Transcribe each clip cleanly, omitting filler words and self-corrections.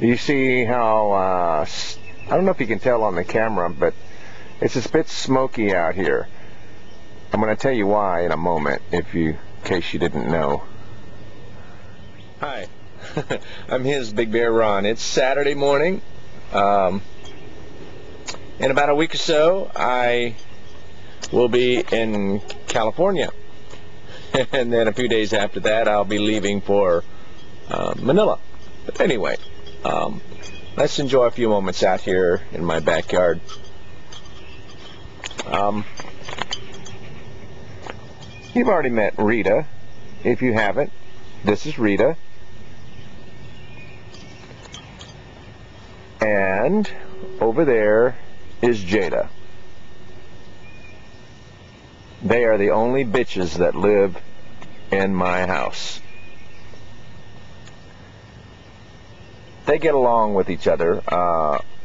Do you see how, I don't know if you can tell on the camera, but it's a bit smoky out here. I'm going to tell you why in a moment, in case you didn't know. Hi, I'm his Big Bear Ron. It's Saturday morning. In about a week or so, I will be in California. And then a few days after that, I'll be leaving for Manila. But anyway, let's enjoy a few moments out here in my backyard. You've already met Rita. If you haven't, this is Rita. And over there is Jada. They are the only bitches that live in my house. They get along with each other.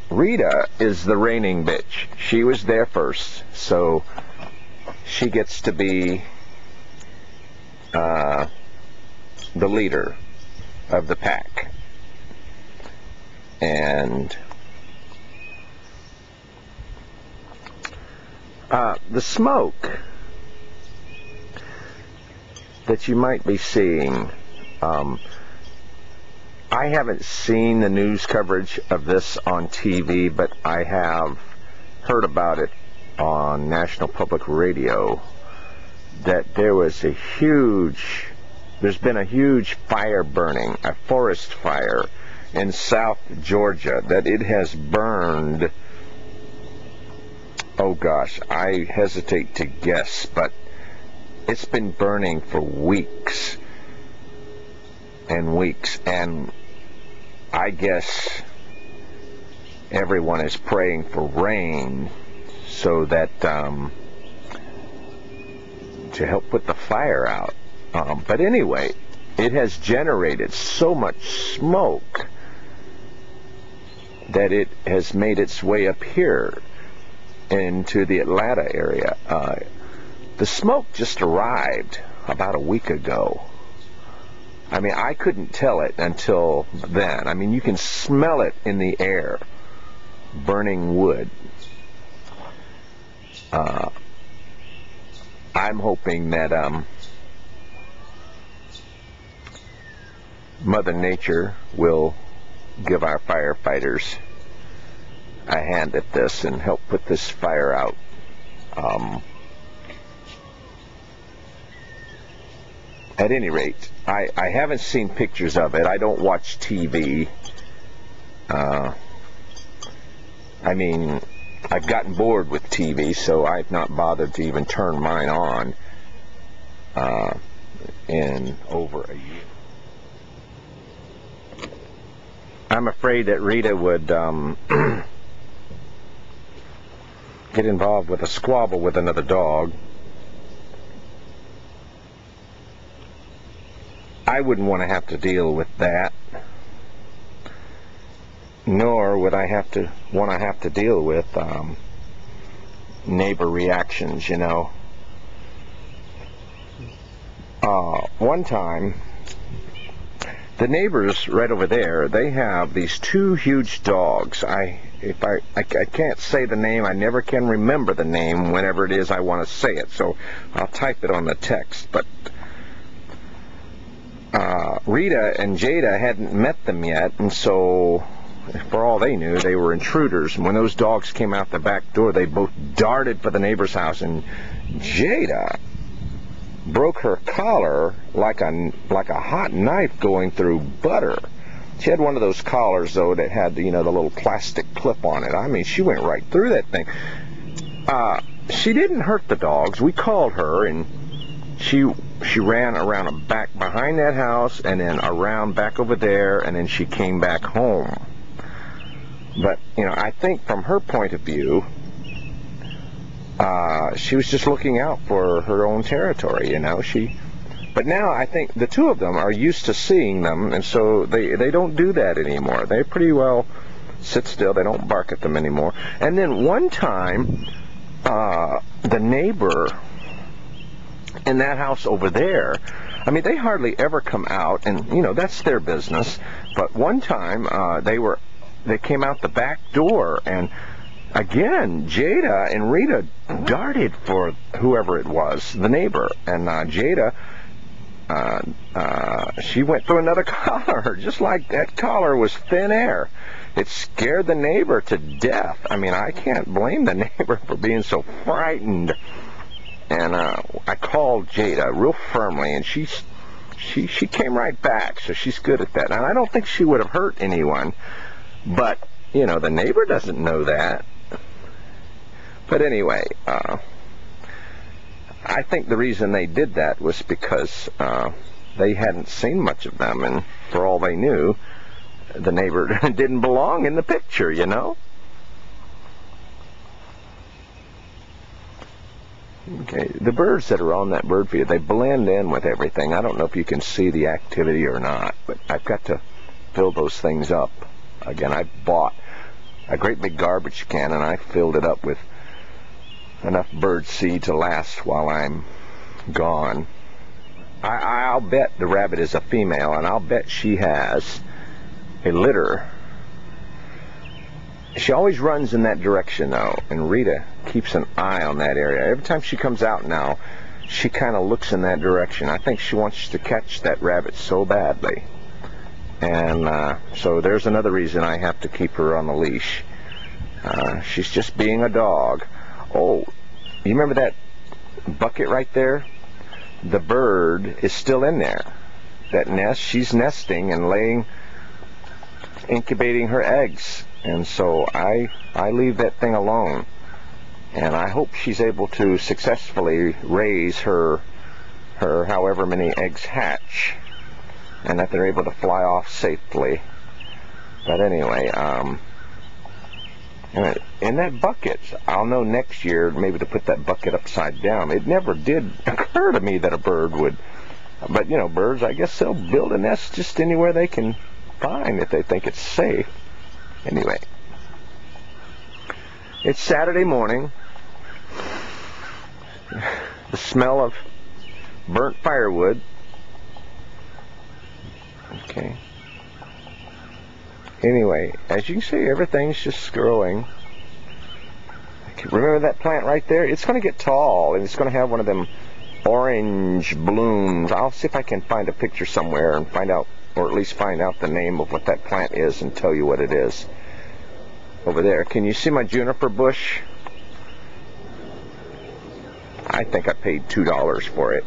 Rita is the reigning bitch. She was there first, so she gets to be the leader of the pack. And the smoke that you might be seeing, I haven't seen the news coverage of this on TV, but I have heard about it on National Public Radio, that there's been a huge fire burning, a forest fire in South Georgia, that it has burned, oh gosh, I hesitate to guess, but it's been burning for weeks and weeks, and I guess everyone is praying for rain so that to help put the fire out. But anyway, it has generated so much smoke that it has made its way up here into the Atlanta area. The smoke just arrived about a week ago. I mean, I couldn't tell it until then. I mean, you can smell it in the air, burning wood. I'm hoping that Mother Nature will give our firefighters a hand at this and help put this fire out. At any rate, I haven't seen pictures of it. I don't watch TV. I mean, I've gotten bored with TV, so I've not bothered to even turn mine on in over a year. I'm afraid that Rita would get involved with a squabble with another dog. I wouldn't want to have to deal with that, nor would I want to deal with neighbor reactions, you know. One time, the neighbors right over there, they have these two huge dogs. I can't say the name. I never can remember the name whenever it is I want to say it, so I'll type it on the text. But Rita and Jada hadn't met them yet, and so for all they knew, they were intruders. And when those dogs came out the back door, they both darted for the neighbor's house, and Jada broke her collar like a hot knife going through butter. She had one of those collars, though, that had the little plastic clip on it. I mean, she went right through that thing. She didn't hurt the dogs. We called her, and she ran around back behind that house, and then around back over there, and then she came back home. But I think from her point of view, she was just looking out for her own territory, But now I think the two of them are used to seeing them, and so they don't do that anymore. They pretty well sit still. They don't bark at them anymore. And then one time, the neighbor in that house over there, I mean, they hardly ever come out, and that's their business. But one time they came out the back door, and again Jada and Rita darted for whoever it was, the neighbor, and Jada, she went through another collar, just like that collar was thin air. It scared the neighbor to death. I mean, I can't blame the neighbor for being so frightened. And I called Jada real firmly, and she came right back, so she's good at that. And I don't think she would have hurt anyone, but, you know, the neighbor doesn't know that. But anyway, I think the reason they did that was because they hadn't seen much of them, and for all they knew, the neighbor didn't belong in the picture, you know? Okay, the birds that are on that bird feeder, they blend in with everything. I don't know if you can see the activity or not, but I've got to fill those things up. Again, I bought a great big garbage can, and I filled it up with enough bird seed to last while I'm gone. I'll bet the rabbit is a female, and I'll bet she has a litter. She always runs in that direction, though, and Rita keeps an eye on that area. Every time she comes out now, she kind of looks in that direction. I think she wants to catch that rabbit so badly. And so there's another reason I have to keep her on the leash. She's just being a dog. Oh, you remember that bucket right there? The bird is still in there. That nest, she's nesting and incubating her eggs. And so I leave that thing alone. And I hope she's able to successfully raise her however many eggs hatch, and that they're able to fly off safely. But anyway, in that bucket, I'll know next year maybe to put that bucket upside down. It never did occur to me that a bird would. But, you know, birds, I guess they'll build a nest just anywhere they can find if they think it's safe. Anyway, it's Saturday morning. The smell of burnt firewood. Okay. Anyway, as you can see, everything's just growing. Remember that plant right there? It's going to get tall, and it's going to have one of them orange blooms. I'll see if I can find a picture somewhere and find out, or at least find out the name of what that plant is and tell you what it is. Over there, can you see my juniper bush? I think I paid $2 for it.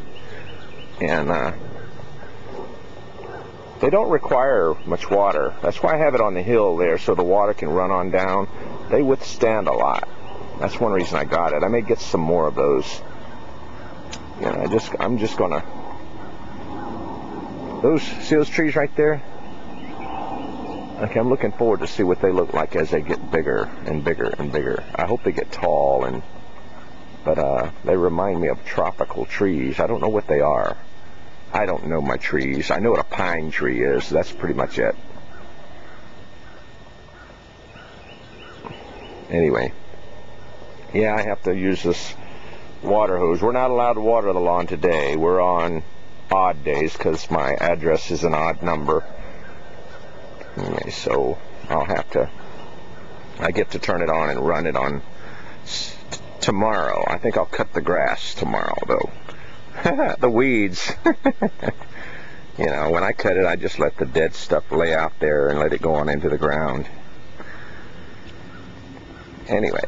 And they don't require much water. That's why I have it on the hill there, so the water can run on down. They withstand a lot. That's one reason I got it. I may get some more of those. You know, I'm just gonna. See those trees right there? Okay, I'm looking forward to see what they look like as they get bigger and bigger and bigger. I hope they get tall, but they remind me of tropical trees. I don't know what they are. I don't know my trees. I know what a pine tree is. That's pretty much it. Anyway, yeah, I have to use this water hose. We're not allowed to water the lawn today. We're on odd days because my address is an odd number. Okay, so I get to turn it on and run it on tomorrow. I think I'll cut the grass tomorrow, though. The weeds. You know, when I cut it, I just let the dead stuff lay out there and let it go on into the ground. Anyway,